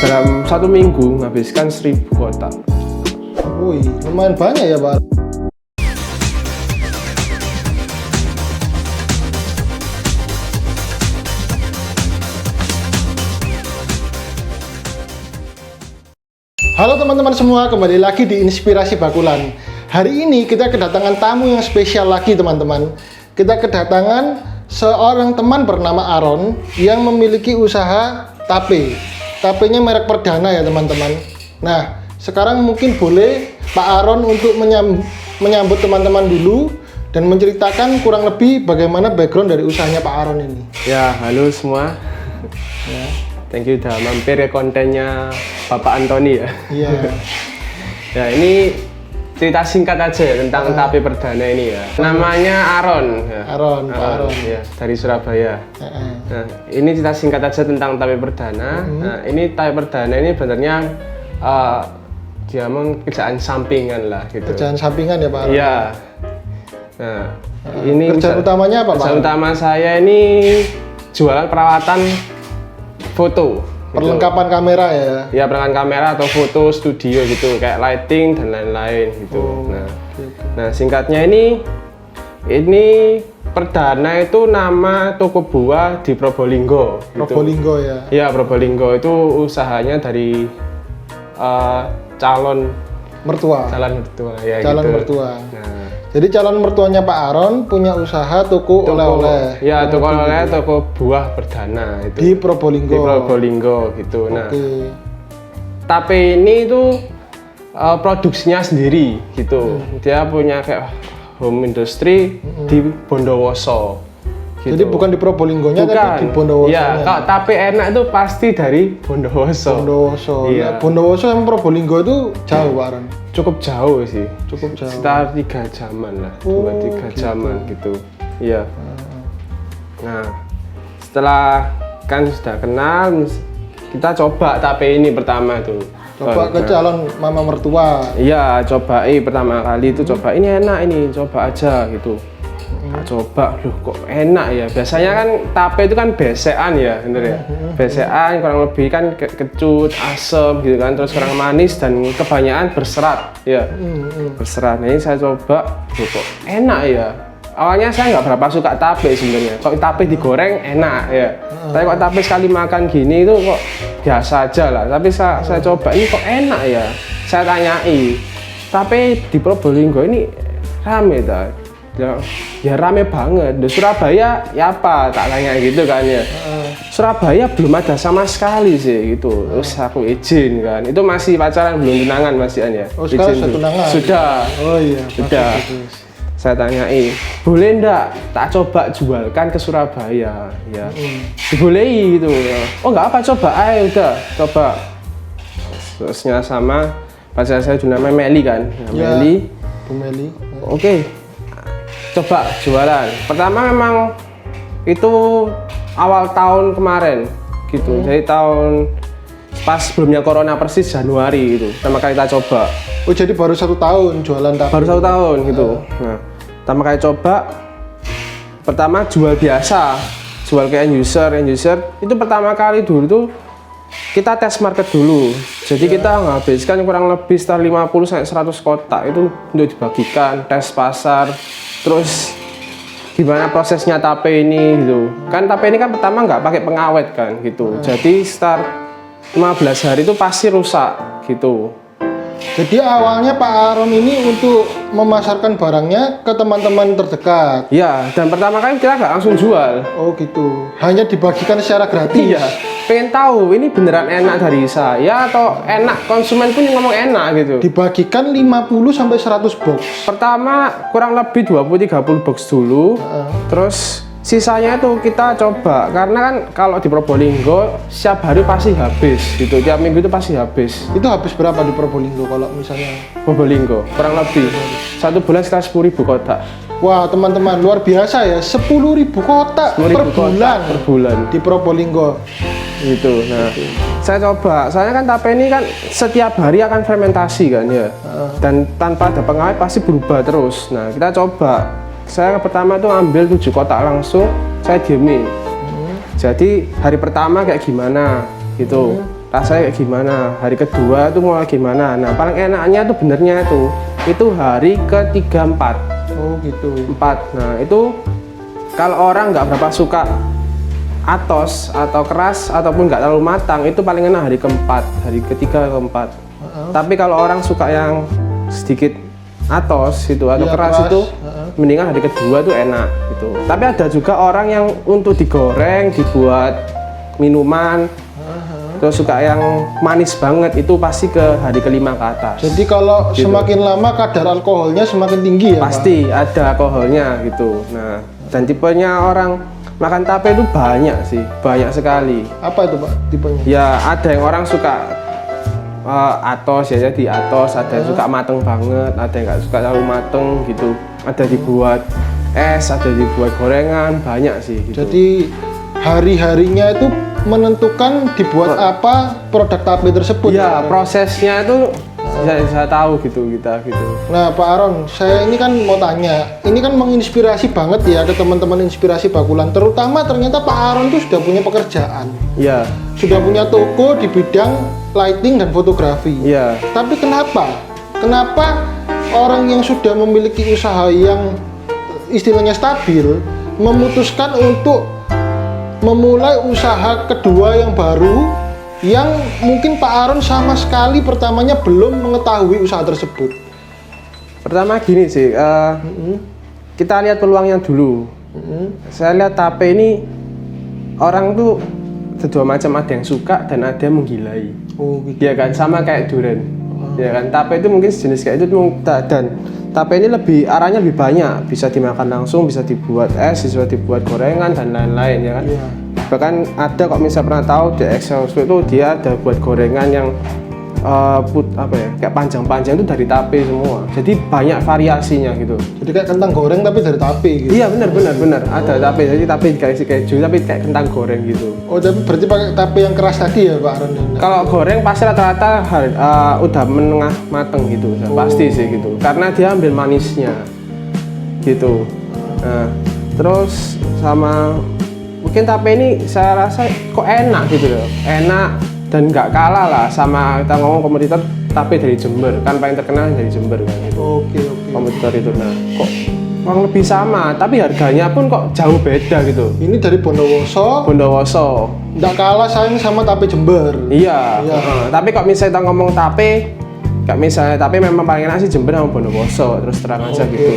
dalam 1 minggu menghabiskan 1000 kotak. Wih, lumayan banyak ya Pak. Halo teman-teman semua, kembali lagi di Inspirasi Bakulan. Hari ini kita kedatangan tamu yang spesial lagi teman-teman. Kita kedatangan seorang teman bernama Aaron yang memiliki usaha tape. Tapenya merek Perdana ya teman-teman. Nah, sekarang mungkin boleh Pak Aaron untuk menyambut teman-teman dulu dan menceritakan kurang lebih bagaimana background dari usahanya Pak Aaron ini. Ya, halo semua. Ya, thank you udah mampir ya kontennya Bapak Antoni ya. Iya. Ya, ini cerita singkat aja ya tentang tape Perdana ini ya. Namanya Aaron. Ya. Pak Aaron. Ya, dari Surabaya. Nah, ini cerita singkat aja tentang tape Perdana. Nah, ini tape Perdana ini sebenarnya dia kerjaan sampingan lah gitu. Kerjaan sampingan ya Pak Aaron? Iya. Nah, ini kerjaan utamanya apa Pak? Kerjaan utama saya ini jualan perawatan foto. Perlengkapan kamera ya? Ya, perlengkapan kamera atau foto studio gitu, kayak lighting dan lain-lain gitu. Nah, singkatnya ini Perdana itu nama toko buah di Probolinggo. Probolinggo gitu. Ya? Iya, Probolinggo itu usahanya dari calon mertua ya. Calon gitu. mertua. Nah, jadi calon mertuanya Pak Aaron punya usaha toko oleh-oleh. Ya, toko oleh-oleh, toko buah Perdana itu. Di Probolinggo. Di Probolinggo gitu. Oke. Nah, tape ini itu produksinya sendiri gitu. Dia punya kayak home industry di Bondowoso. Gitu. Jadi bukan di Probolinggonya tapi di Bondowoso. Iya, kalau tape enak itu pasti dari Bondowoso. Bondowoso. Iya. Nah, Bondowoso sama Probolinggo itu jauh Pak Aaron? Cukup jauh sih. Cukup jauh. Sekitar 3 jaman lah, 2-3 jaman gitu. Iya. Nah, setelah kan sudah kenal, kita coba tape ini pertama tuh. Coba ke calon mama mertua. Iya, cobain pertama kali itu coba ini enak ini, coba aja gitu. Nah, coba, loh kok enak ya. Biasanya kan tape itu kan besekan ya, bener ya. Besekan kurang lebih kan kecut, asem gitu kan, terus kurang manis dan kebanyakan berserat ya. Berserat. Nah, ini saya coba, loh kok enak ya. Awalnya saya nggak berapa suka tape sebenarnya. Kok tape digoreng enak ya. Tapi kok tape sekali makan gini itu kok biasa aja lah. Tapi saya coba ini kok enak ya. Saya tanyai, tape di Probolinggo ini rame dah. Ya rame banget. Di Surabaya ya apa? Tak tanya gitu kan ya. Surabaya belum ada sama sekali sih gitu. Terus aku izin kan. Itu masih pacaran belum tunangan masih ya. Oh, sekarang sudah tunangan. Sudah. Oh iya. Sudah. Saya tanyai, boleh ndak tak coba jualkan ke Surabaya ya. Dibolehi gitu. Oh nggak apa, coba aja udah, coba. Terusnya sama pacar saya juga namanya Meli kan. Ya, Meli. Bu Meli. Oke. Coba jualan. Pertama memang itu awal tahun kemarin gitu. Jadi tahun pas sebelumnya corona persis Januari itu. Pertama kali kita coba. Oh jadi baru 1 tahun jualan tape? Baru 1 tahun gitu. Nah, pertama kali coba, pertama jual biasa, jual ke end user itu pertama kali dulu tuh kita tes market dulu. Jadi kita menghabiskan kurang lebih sekitar 50-100 kotak itu untuk dibagikan, tes pasar, terus gimana prosesnya tape ini gitu. Kan tape ini kan pertama nggak pakai pengawet kan gitu. Jadi sekitar 15 hari itu pasti rusak gitu. Jadi awalnya Pak Aaron ini untuk memasarkan barangnya ke teman-teman terdekat. Iya, dan pertama kali kita nggak langsung jual. Oh gitu, hanya dibagikan secara gratis. Iya, pengen tahu ini beneran enak dari saya atau enak konsumen pun ngomong enak gitu. Dibagikan 50-100 box. Pertama kurang lebih 20-30 box dulu, terus sisanya itu kita coba karena kan kalau di Probolinggo setiap hari pasti habis gitu, tiap minggu itu pasti habis. Itu habis berapa di Probolinggo kalau misalnya? Probolinggo kurang lebih 1 bulan sekitar 10.000 kotak. Wah teman-teman luar biasa ya, 10.000 kotak 10.000 per bulan. Per bulan di Probolinggo. Gitu. Nah, saya coba. Soalnya kan tape ini kan setiap hari akan fermentasi kan ya, dan tanpa ada pengawet pasti berubah terus. Nah, kita coba. Saya pertama tuh ambil 7 kotak langsung, saya diemin. Jadi hari pertama kayak gimana gitu. rasanya kayak gimana, hari kedua itu mulai gimana. Nah paling enaknya tuh benernya itu hari ke-3-4. Oh gitu. 4. Nah itu kalau orang nggak berapa suka atos atau keras ataupun nggak terlalu matang, itu paling enak hari ke-4, hari ke-3 ke-4. Tapi kalau orang suka yang sedikit atos itu atau Iya, keras keras. itu mendingan hari kedua tuh enak gitu. Tapi ada juga orang yang untuk digoreng, dibuat minuman, terus suka yang manis banget, itu pasti ke hari ke-5 ke atas. Jadi kalau Gitu. semakin lama kadar alkoholnya semakin tinggi ya, Pak? Pasti ada alkoholnya gitu. Nah, dan tipenya orang makan tape itu banyak sih, banyak sekali. Apa itu Pak tipenya? Ya ada yang orang suka atos ya, jadi atos, ada yang suka mateng banget, ada yang nggak suka terlalu mateng gitu. Ada dibuat es, ada dibuat gorengan, banyak sih gitu. Jadi hari-harinya itu menentukan dibuat apa produk tape tersebut. Ya Pak? prosesnya itu saya tahu gitu kita gitu. Nah Pak Aron, saya ini kan mau tanya, ini kan menginspirasi banget ya ke teman-teman Inspirasi Bakulan, terutama ternyata Pak Aron tuh sudah punya pekerjaan, Ya, sudah punya toko di bidang lighting dan fotografi. ya. Tapi kenapa orang yang sudah memiliki usaha yang istilahnya stabil memutuskan untuk memulai usaha kedua yang baru, yang mungkin Pak Aron sama sekali pertamanya belum mengetahui usaha tersebut? Pertama gini sih, kita lihat peluangnya dulu. Saya lihat tape ini orang tuh kedua macam, ada yang suka dan ada yang menggilai. Oh gitu. Ya kan, sama kayak durian. Ya kan, tape itu mungkin sejenis kayak itu, dan tape ini arahnya lebih banyak, bisa dimakan langsung, bisa dibuat es, bisa dibuat gorengan dan lain-lain ya kan. Iya. Bahkan ada kok misalnya pernah tahu di Excel itu dia ada buat gorengan yang kayak panjang-panjang itu dari tape semua. Jadi banyak variasinya gitu. Jadi kayak kentang goreng tapi dari tape gitu. Iya benar. Ada tape, jadi tape dikasih keju tapi kayak kentang goreng gitu. Oh, tapi berarti pakai tape yang keras tadi ya Pak Aron? Kalau goreng pasti rata-rata udah menengah mateng gitu, pasti sih gitu. Karena dia ambil manisnya gitu. Nah, terus sama mungkin tape ini saya rasa kok enak gitu loh, enak dan nggak kalah lah sama kita ngomong kompetitor tape dari Jember, kan paling terkenal dari Jember kan itu. Oke. Kompetitor itu, nah kok kurang lebih sama, tapi harganya pun kok jauh beda gitu. Ini dari Bondowoso, Bondowoso. nggak kalah saing sama tape Jember. Iya. Iya. Tapi kok misalnya kita ngomong tape, kayak misalnya tape memang paling enak sih Jember sama Bondowoso, terus terang aja gitu.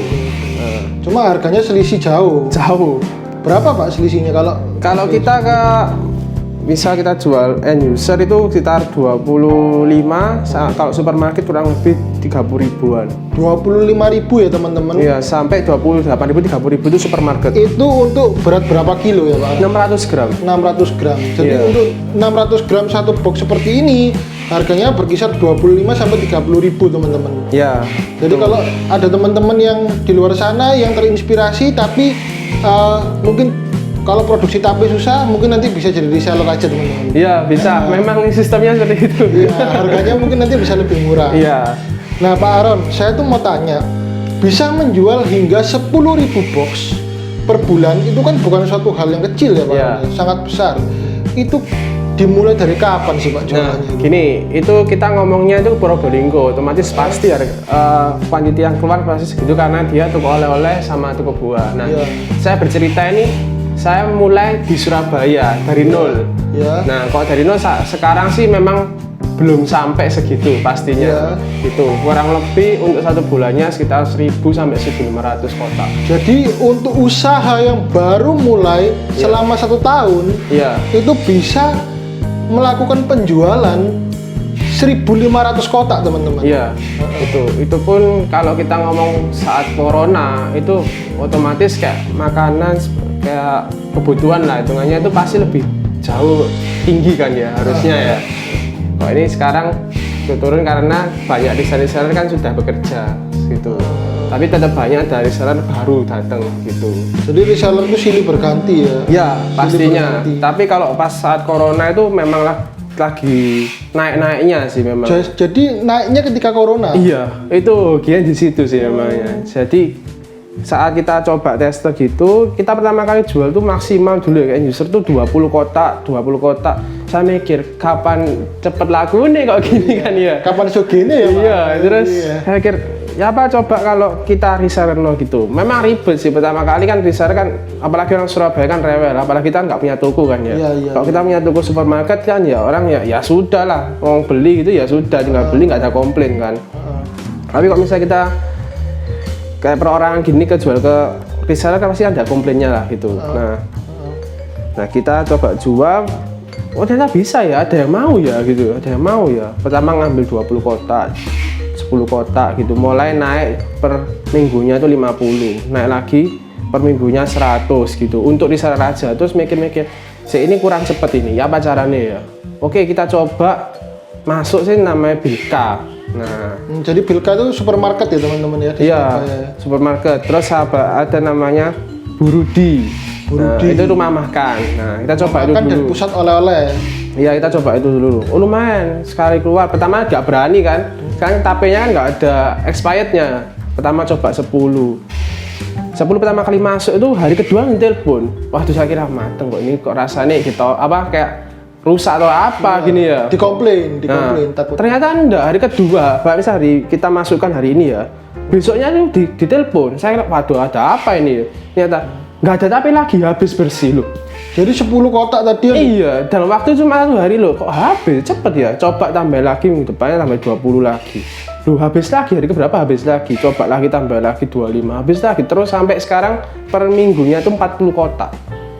Nah, Cuma harganya selisih jauh. jauh. Berapa Pak selisihnya Kalau kita bisa kita jual end user itu sekitar 25, kalau supermarket kurang lebih 30 ribuan. 25.000 ya teman-teman? Iya, sampai 28.000, 30.000 itu supermarket. Itu untuk berat berapa kilo ya Pak? 600 gram. 600 gram. Jadi Iya. untuk 600 gram satu box seperti ini harganya berkisar 25 sampai 30.000 teman-teman. Ya. Jadi kalau ada teman-teman yang di luar sana yang terinspirasi tapi mungkin kalau produksi tape susah, mungkin nanti bisa jadi reseller aja teman-teman. Iya, bisa. Memang sistemnya seperti itu. Iya, harganya mungkin nanti bisa lebih murah. Iya. Nah Pak Aron, saya tuh mau tanya, bisa menjual hingga 10.000 box per bulan, itu kan bukan suatu hal yang kecil ya Pak Iya. Aron, sangat besar. Itu dimulai dari kapan sih Pak Nah, jualannya? gini, itu kita ngomongnya itu Probolinggo, otomatis pasti kuantiti yang keluar pasti segitu karena dia toko oleh-oleh sama toko buah. Nah, Iya. saya bercerita ini, saya mulai di Surabaya dari nol. Ya. Nah, kalau dari nol sekarang sih memang belum sampai segitu pastinya. Gitu, kurang lebih untuk satu bulannya sekitar 1.000 sampai 1.500 kotak. Jadi untuk usaha yang baru mulai selama 1 tahun, Iya. itu bisa melakukan penjualan 1.500 kotak teman-teman. Iya, itu pun kalau kita ngomong saat corona itu otomatis kayak makanan kayak kebutuhan lah hitungannya itu pasti lebih jauh tinggi kan ya harusnya ya. Kok ini sekarang turun karena banyak reseller kan sudah bekerja gitu. Tapi tetap banyak dari reseller baru datang gitu. Jadi reseller itu silih berganti ya. Ya pastinya. berganti. Tapi kalau pas saat corona itu memang lagi naik-naiknya sih memang. Jadi naiknya ketika corona. Iya, itu gian di situ sih namanya. Jadi saat kita coba tester gitu, kita pertama kali jual tuh maksimal dulu ya, kayak user tuh 20 kotak. saya mikir kapan cepet laku nih kok gini kan ya. Kapan iso gini ya, Pak? Iya, terus Iya. saya pikir ya apa coba kalau kita reseller gitu. Memang ribet sih pertama kali kan reseller kan, apalagi orang Surabaya kan rewel, apalagi kita nggak punya toko kan ya. Iya. Kalau kita punya toko supermarket kan ya orang ya sudah lah, mau beli gitu ya sudah, tinggal beli nggak ada komplain kan. Tapi kalau misalnya kita kayak perorangan gini kejual ke reseller kan pasti ada komplainnya lah gitu. Nah kita coba jual. Oh ternyata bisa ya, ada yang mau ya gitu, ada yang mau ya. Pertama ngambil 20 kotak, 10 kotak gitu, mulai naik per minggunya itu 50, naik lagi per minggunya 100 gitu, untuk reseller aja. Terus mikir-mikir, ini kurang cepet ini, ya apa caranya ya? Oke kita coba masuk sih namanya Bilka. Nah, Jadi Bilka itu supermarket ya teman-teman ya? Di iya, Surabaya ya? supermarket. Terus ada namanya Burudi. Nah, itu rumah makan. Nah, kita coba itu Makan dan dulu. pusat oleh-oleh. Iya, kita coba itu dulu. Oh, lumayan. Sekali keluar, pertama nggak berani kan. Sekarang tapenya kan nggak ada expirednya. Pertama coba 10 pertama kali masuk itu hari kedua ngetelepon. Waduh, saya kira mateng kok ini, kok rasanya gitu. Apa kayak rusak atau apa gini ya. Dikomplain, takut. Ternyata enggak, hari kedua, misal hari kita masukkan hari ini ya. Besoknya tuh ditelepon. Saya kira waduh ada apa ini? Ternyata nggak ada tapi lagi habis bersih loh. Jadi 10 kotak tadi Iya, dalam waktu cuma 1 hari loh. Kok habis cepet ya? Coba tambah lagi minggu depannya tambah 20 lagi. Loh habis lagi, hari keberapa habis lagi? Coba lagi tambah lagi 25, habis lagi. Terus sampai sekarang per minggunya itu 40 kotak.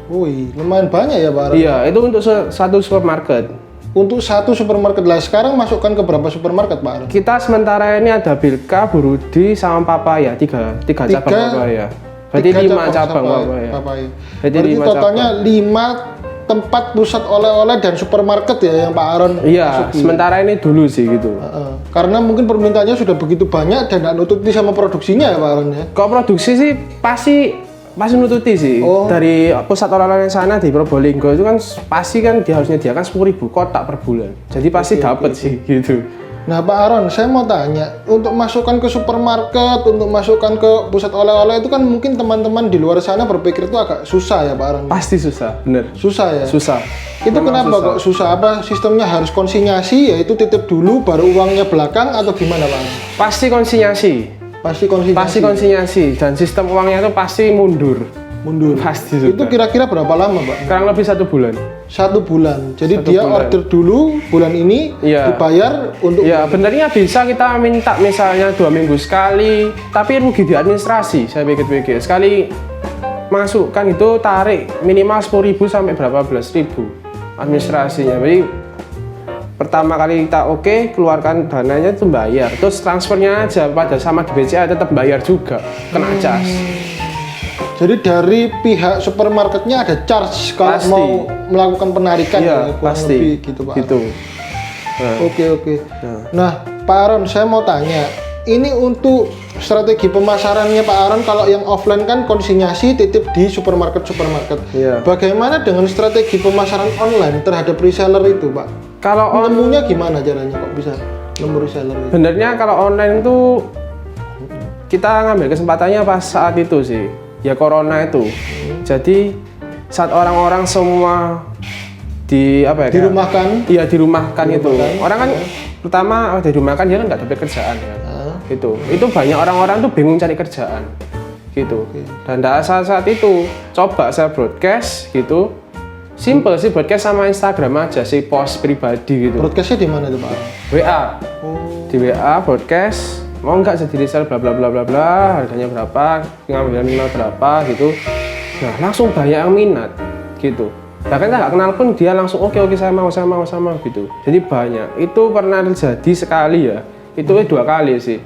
Wih, lumayan banyak ya Pak Aron? Iya, itu untuk satu supermarket. Untuk satu supermarket lah, sekarang masukkan ke berapa supermarket Pak Aron? Kita sementara ini ada Bilka, Burudi, sama Papaya, tiga cabang Papaya. Berarti 5 cabang Papaya. Berarti totalnya 5 tempat pusat oleh-oleh dan supermarket ya yang Pak Aron Iya, masuki. sementara ini dulu sih gitu. Karena mungkin permintaannya sudah begitu banyak dan nggak nututi sama produksinya ya Pak Aron ya? Kalau produksi sih pasti nututi sih. Dari pusat oleh-oleh sana di Probolinggo itu kan pasti kan dia harus menyediakan 10.000 kotak per bulan. Jadi pasti dapat sih gitu. Nah Pak Aron, saya mau tanya, untuk masukkan ke supermarket, untuk masukkan ke pusat oleh-oleh itu kan mungkin teman-teman di luar sana berpikir itu agak susah ya Pak Aron? Pasti susah, bener. Susah ya? Susah. Itu Memang kenapa kok susah? Apa sistemnya harus konsinyasi, yaitu titip dulu baru uangnya belakang atau gimana Pak Aron? Pasti konsinyasi. Pasti konsinyasi? Pasti konsinyasi dan sistem uangnya itu pasti mundur. Pasti sudah. Itu kira-kira berapa lama Pak? Kurang lebih 1 bulan. 1 bulan. Jadi 1 dia bulan. order dulu bulan ini, Iya. dibayar untuk... Ya benernya bisa kita minta misalnya 2 minggu sekali, tapi rugi di administrasi. Saya pikir-pikir sekali masukkan itu tarik minimal 10.000 sampai berapa belas ribu administrasinya. Jadi pertama kali kita keluarkan dananya itu bayar, terus transfernya aja pada sama di BCA tetap bayar juga, kena cas. Jadi dari pihak supermarketnya ada charge kalau Pasti. mau melakukan penarikan Iya, ya, kurang pasti lebih gitu Pak. gitu. Oke. Nah Pak Aron, saya mau tanya, ini untuk strategi pemasarannya Pak Aron, kalau yang offline kan konsinyasi titip di supermarket. Iya. Bagaimana dengan strategi pemasaran online terhadap reseller itu Pak? Kalau Nemunya gimana caranya kok bisa nemu reseller itu? benernya kalau online itu kita ngambil kesempatannya pas saat itu sih, ya corona itu. Jadi saat orang-orang semua Dirumahkan? Iya dirumahkan itu. Orang kan pertama dirumahkan dia kan nggak dapat kerjaan ya. Itu banyak orang-orang tuh bingung cari kerjaan gitu. Dan saat itu coba saya broadcast gitu. Simple sih, broadcast sama Instagram aja sih, post pribadi gitu. Broadcastnya di mana tuh Pak? WA. Di WA broadcast, mau nggak jadi reseller bla bla bla bla bla, harganya berapa, ngambil minimal berapa gitu. Nah langsung banyak yang minat gitu. Bahkan saya nggak kenal pun dia langsung oke saya mau gitu. Jadi banyak. Itu pernah terjadi sekali ya. Itu 2 kali sih.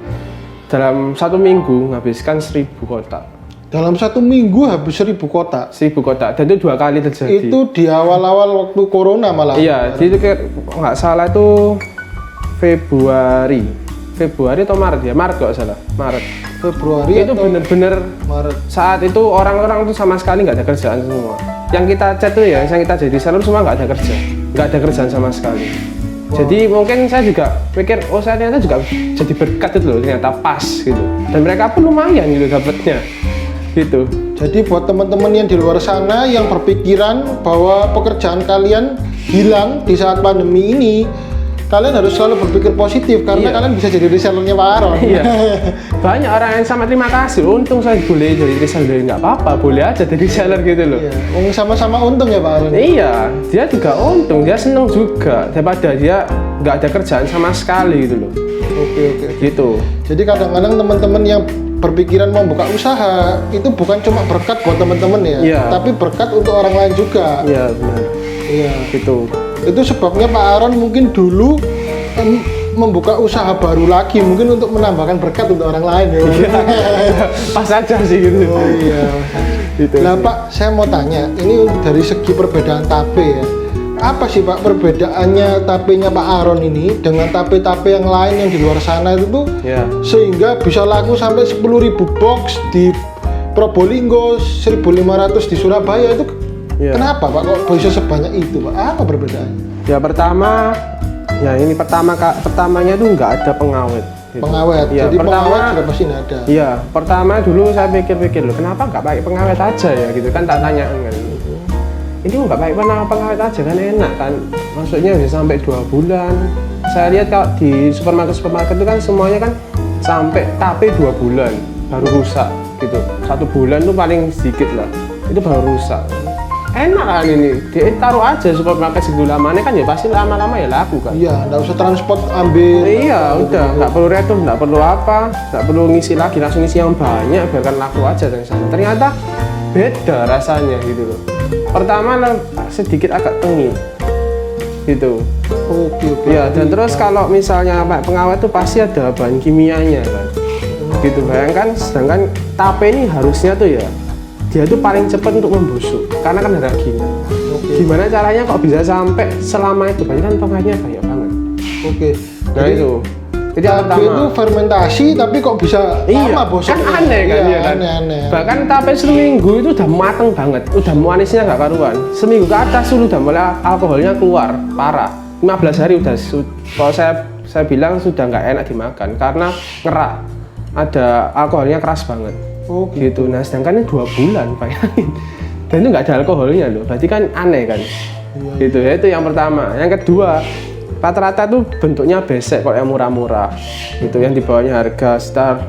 Dalam 1 minggu menghabiskan 1.000 kotak. Dalam 1 minggu habis 1.000 kotak? 1.000 kotak, dan itu 2 kali terjadi. Itu di awal-awal waktu corona malah? Iya, jadi nggak salah itu Februari atau Maret ya? Maret nggak salah, Maret. Februari Itu atau bener-bener Maret? saat itu orang-orang tuh sama sekali nggak ada kerjaan semua. Yang kita chat tuh ya, yang kita jadi seller semua nggak ada kerja, nggak ada kerjaan sama sekali. Jadi mungkin saya juga pikir, saya ternyata juga jadi berkat itu loh, ternyata pas gitu. Dan mereka pun lumayan gitu dapatnya, gitu. Jadi buat teman-teman yang di luar sana yang berpikiran bahwa pekerjaan kalian hilang di saat pandemi ini, kalian harus selalu berpikir positif karena kalian bisa jadi resellernya Pak Aaron. Iya. Banyak orang yang sama terima kasih. Untung saya boleh jadi reseller, nggak apa-apa, boleh aja jadi reseller gitu loh. Iya. Sama-sama untung ya Pak Aaron. Iya, dia juga untung, dia seneng juga daripada dia nggak ada kerjaan sama sekali gitu loh. Oke. Gitu. Jadi kadang-kadang teman-teman yang berpikiran mau buka usaha itu bukan cuma berkat buat teman-teman ya, Iya. tapi berkat untuk orang lain juga. Iya benar. Iya. Gitu. Itu sebabnya Pak Aaron mungkin dulu membuka usaha baru lagi mungkin untuk menambahkan berkat untuk orang lain ya. Pas aja sih gitu. Oh iya. Gitu. Nah Pak, saya mau tanya, ini dari segi perbedaan tape ya. Apa sih Pak perbedaannya tapenya Pak Aaron ini dengan tape-tape yang lain yang di luar sana itu tuh Ya. sehingga bisa laku sampai 10.000 box di Probolinggo, 1.500 di Surabaya itu Ya. kenapa Pak kok bisa sebanyak itu Pak? Apa perbedaannya? Ya pertamanya tuh nggak ada pengawet. Gitu. Pengawet, Ya, jadi pengawet sudah pasti nggak ada. Iya, pertama dulu saya pikir-pikir loh, kenapa nggak pakai pengawet aja ya gitu kan, tak tanya kan. Ini nggak pakai pengawet aja kan enak kan, maksudnya bisa sampai 2 bulan. Saya lihat kalau di supermarket itu kan semuanya kan sampai tape 2 bulan baru rusak gitu. 1 bulan tuh paling sedikit lah, itu baru rusak. Enak kan ini, dia taruh aja supermarket segitu lamanya kan ya pasti lama-lama ya laku kan. Iya, nggak usah transport ambil. Iya, udah nggak perlu retur, nggak perlu apa, nggak perlu ngisi lagi, langsung ngisi yang banyak, biarkan laku aja dari sana. Ternyata beda rasanya gitu loh. Pertama sedikit agak tengi, gitu. Oke. Ya, dan terus kalau misalnya pengawet tuh pasti ada bahan kimianya kan, gitu. Bayangkan, sedangkan tape ini harusnya tuh ya, dia tuh paling cepat untuk membusuk, karena kan ada kimia. Gimana caranya kok bisa sampai selama itu? Banyak kan pengawetnya banyak banget. Oke. Nah itu yang Tape pertama. itu fermentasi tapi kok bisa Iya, lama bos? kan aneh kan, iya kan? Aneh. Bahkan tape seminggu itu udah mateng banget, udah manisnya nggak karuan. Seminggu ke atas sudah mulai alkoholnya keluar, parah. 15 hari udah, kalau saya bilang sudah nggak enak dimakan karena ngerak, ada alkoholnya keras banget. Oh Gitu. Nah sedangkan ini 2 bulan, bayangin. Dan itu nggak ada alkoholnya loh, berarti kan aneh kan? Gitu ya, itu yang pertama. Yang kedua, rata-rata tuh bentuknya besek kalau yang murah-murah gitu, yang di bawahnya harga sekitar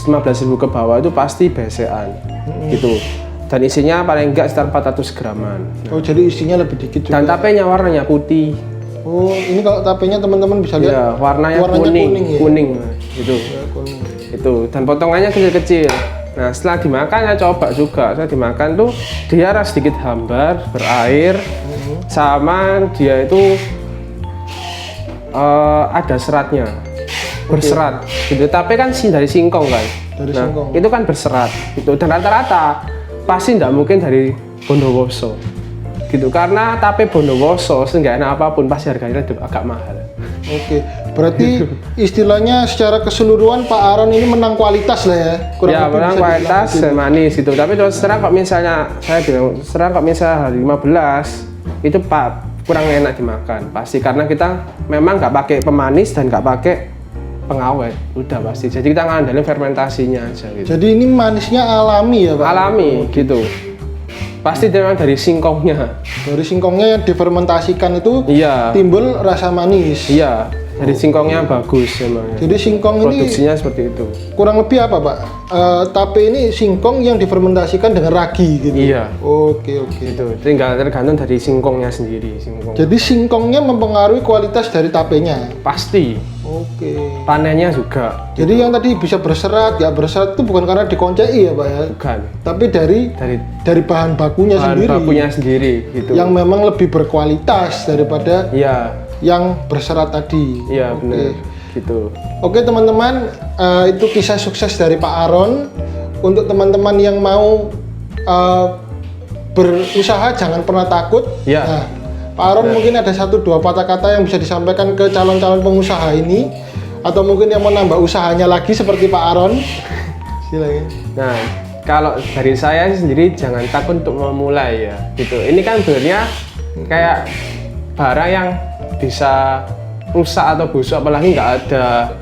15.000 ke bawah itu pasti besekan gitu, dan isinya paling enggak sekitar 400 graman. Oh jadi isinya lebih dikit juga. Dan tapenya warnanya putih. Oh ini kalau tapenya teman-teman bisa lihat. Ya, warnanya kuning ya? kuning gitu. Ya, kuning. Itu, dan potongannya kecil-kecil. Nah setelah dimakan saya coba juga, saya dimakan tuh dia rasa sedikit hambar, berair, sama dia itu ada seratnya, berserat gitu. Tapi kan dari singkong kan, Dari nah, singkong. itu kan berserat gitu. Dan rata-rata pasti tidak mungkin dari Bondowoso gitu, karena tape Bondowoso seenggak enak apapun pasti harganya agak mahal. Oke, berarti istilahnya secara keseluruhan Pak Aaron ini menang kualitas lah ya. Ya, lebih menang bisa kualitas dibilang manis gitu. Tapi terus terang kok misalnya saya bilang, terus kok misalnya hari 15 itu kurang enak dimakan. Pasti karena kita memang nggak pakai pemanis dan nggak pakai pengawet, udah pasti. Jadi kita ngandelin fermentasinya aja gitu. Jadi ini manisnya alami ya Pak? Alami gitu. Pasti memang dari singkongnya. Dari singkongnya yang difermentasikan itu Iya. timbul rasa manis. Iya, dari singkongnya bagus emang. Jadi singkong ini Produksinya seperti itu. kurang lebih apa Pak? Tape ini singkong yang difermentasikan dengan ragi gitu. Iya. Oke. Itu tinggal tergantung dari singkongnya sendiri, singkong. Jadi singkongnya mempengaruhi kualitas dari tapenya. Pasti. Oke. Panennya juga. Jadi yang tadi bisa berserat, ya berserat itu bukan karena dikoncei ya Pak ya, Bukan. tapi dari bahan bakunya Bahan sendiri. bakunya sendiri gitu. Yang memang lebih berkualitas daripada Iya, yang berserat tadi. iya Oke. benar. Gitu. Oke teman-teman, itu kisah sukses dari Pak Aaron. Untuk teman-teman yang mau berusaha jangan pernah takut. Ya. Nah, Pak Aaron mungkin ada 1-2 patah kata yang bisa disampaikan ke calon-calon pengusaha ini, atau mungkin yang mau nambah usahanya lagi seperti Pak Aaron. Silakan. Nah, kalau dari saya sendiri jangan takut untuk memulai ya. Gitu. Ini kan sebenarnya kayak barang yang bisa rusak atau busuk, apalagi nggak ada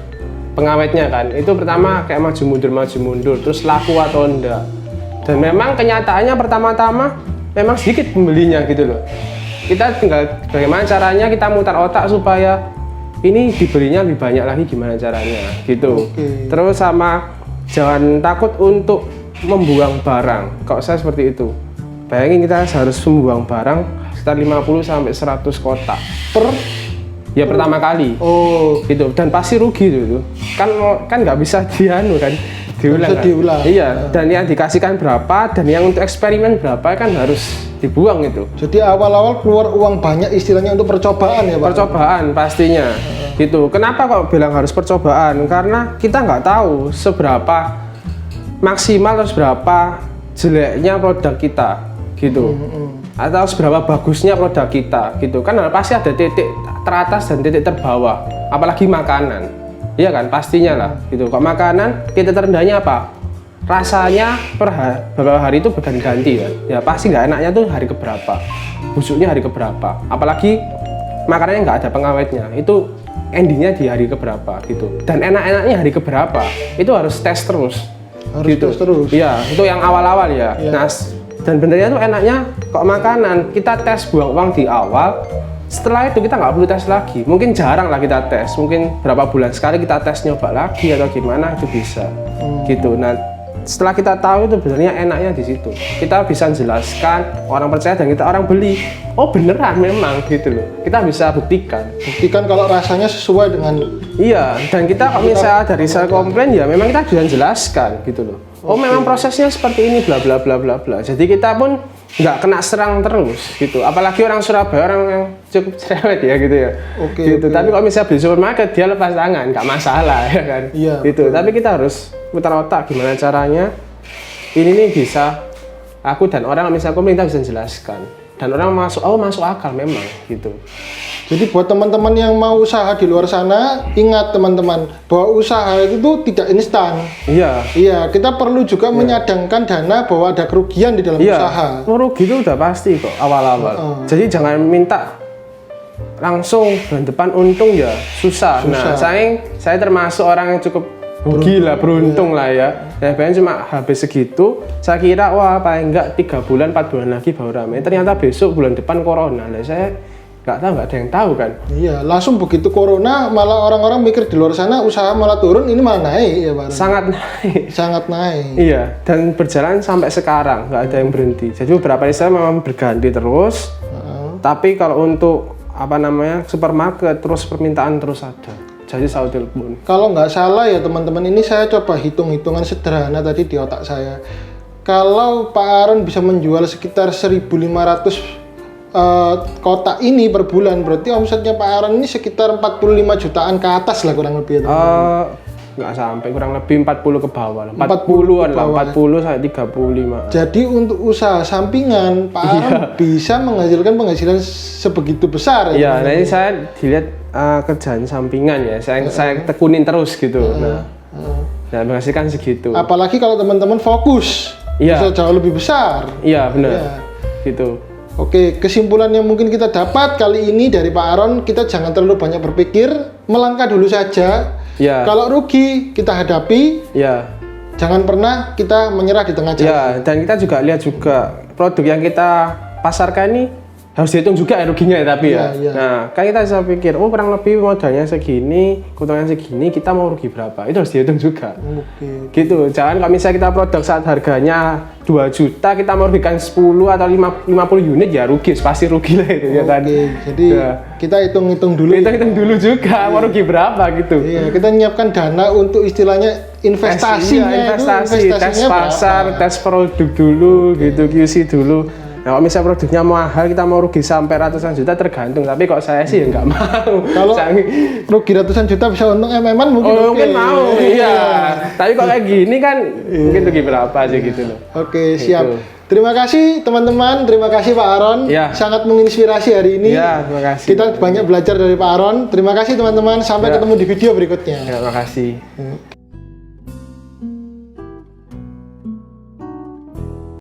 pengawetnya kan. Itu pertama kayak maju mundur, terus laku atau enggak. Dan memang kenyataannya pertama-tama memang sedikit pembelinya gitu loh. Kita tinggal bagaimana caranya kita mutar otak supaya ini dibelinya lebih banyak lagi, gimana caranya gitu. Terus sama jangan takut untuk membuang barang. Kalau saya seperti itu, bayangin kita harus membuang barang sekitar 50 sampai 100 kotak ya pertama kali. Gitu, dan pasti rugi itu. Kan nggak bisa diulang. Iya, dan yang dikasihkan berapa dan yang untuk eksperimen berapa kan harus dibuang itu. Jadi awal-awal keluar uang banyak istilahnya untuk percobaan ya Pak? Percobaan pastinya. Gitu. Kenapa kok bilang harus percobaan? Karena kita nggak tahu seberapa maksimal atau seberapa jeleknya produk kita gitu. Atau seberapa bagusnya produk kita gitu. Kan pasti ada titik teratas dan titik terbawah, apalagi makanan. Iya kan, pastinya lah gitu. Kok makanan titik terendahnya apa? Rasanya beberapa hari itu berganti-ganti kan. Ya pasti nggak enaknya tuh hari keberapa, busuknya hari keberapa. Apalagi makanannya nggak ada pengawetnya, itu endingnya di hari keberapa gitu. Dan enak-enaknya hari keberapa, itu harus tes terus. Harus gitu. tes terus. Iya, itu yang awal-awal ya. Nah, dan benernya tuh enaknya kok makanan kita tes buang uang di awal. Setelah itu kita nggak perlu tes lagi. Mungkin jarang lah kita tes. Mungkin berapa bulan sekali kita tes nyoba lagi atau gimana itu bisa. Gitu. Nah, setelah kita tahu itu benernya enaknya di situ. Kita bisa jelaskan, orang percaya dan kita orang beli. Oh beneran memang gitu loh. Kita bisa buktikan. Buktikan kalau rasanya sesuai dengan. Iya, dan kita kalau misalnya dari saya komplain ya memang kita bisa jelaskan gitu loh. Oh memang prosesnya seperti ini bla bla bla bla bla. Jadi kita pun nggak kena serang terus gitu. Apalagi orang Surabaya, orang yang cukup cerewet ya gitu ya. Gitu. Tapi kalau misalnya beli supermarket dia lepas tangan, nggak masalah ya kan. Iya. Gitu. Tapi kita harus putar otak gimana caranya. Ini nih bisa aku dan orang misalnya komplain kita bisa jelaskan. Dan orang masuk akal memang gitu. Jadi buat teman-teman yang mau usaha di luar sana, ingat teman-teman bahwa usaha itu tuh tidak instan. Iya. Iya, kita perlu juga menyadangkan dana bahwa ada kerugian di dalam usaha. Merugi itu udah pasti kok awal-awal. Jadi jangan minta langsung bulan depan untung ya susah. Nah, saya termasuk orang yang cukup rugi lah, beruntung lah ya. Ya bayangin cuma habis segitu, saya kira wah paling enggak 3 bulan 4 bulan lagi baru ramai. Ternyata besok bulan depan corona. Nah, saya nggak ada yang tahu kan. Iya, langsung begitu corona malah orang-orang mikir di luar sana usaha malah turun, ini malah naik ya Pak. Sangat naik. Iya, dan berjalan sampai sekarang nggak ada yang berhenti. Jadi beberapa istilah memang berganti terus. Tapi kalau untuk supermarket terus permintaan terus ada. Jadi saya telepon. Kalau nggak salah ya teman-teman, ini saya coba hitung-hitungan sederhana tadi di otak saya. Kalau Pak Aaron bisa menjual sekitar 1.500 kotak ini per bulan, berarti omsetnya Pak Aaron ini sekitar 45 jutaan ke atas lah kurang lebih. Nggak sampai, kurang lebih 40 ke bawah lah. 40-an lah, 40 sampai 35. Jadi untuk usaha sampingan Pak Aaron bisa menghasilkan penghasilan sebegitu besar. Iya, nah ini saya dilihat kerjaan sampingan ya, saya tekunin terus gitu. Nah, menghasilkan segitu. Apalagi kalau teman-teman fokus, bisa jauh lebih besar. Iya benar, gitu. Oke, kesimpulan yang mungkin kita dapat kali ini dari Pak Aaron, kita jangan terlalu banyak berpikir, melangkah dulu saja. Kalau rugi kita hadapi. Jangan pernah kita menyerah di tengah jalan. Dan kita juga lihat juga produk yang kita pasarkan ini harus dihitung juga ya ruginya ya, tapi Nah, kan kita bisa pikir, oh kurang lebih modalnya segini, keuntungannya segini, kita mau rugi berapa? Itu harus dihitung juga. Gitu. Jangan kalau misalnya kita produk saat harganya 2 juta, kita mau rugikan 10 atau 50 unit ya rugi, pasti rugi lah itu ya kan. Jadi kita hitung-hitung dulu. Hitung juga mau rugi berapa gitu. Iya, kita menyiapkan dana untuk istilahnya investasi, tes pasar, tes produk dulu gitu, QC dulu. Nah, kalau misalnya produknya mahal, kita mau rugi sampai ratusan juta tergantung. Tapi kok saya sih nggak mau. Kalau rugi ratusan juta bisa untung MM-an mungkin. Mungkin mau, iya. Tapi kok kayak gini kan, mungkin rugi berapa aja gitu loh. Oke, siap. Gitu. Terima kasih teman-teman, terima kasih Pak Aaron. Sangat menginspirasi hari ini. Terima kasih. Kita banyak belajar dari Pak Aaron. Terima kasih teman-teman. Sampai ketemu di video berikutnya. Terima kasih.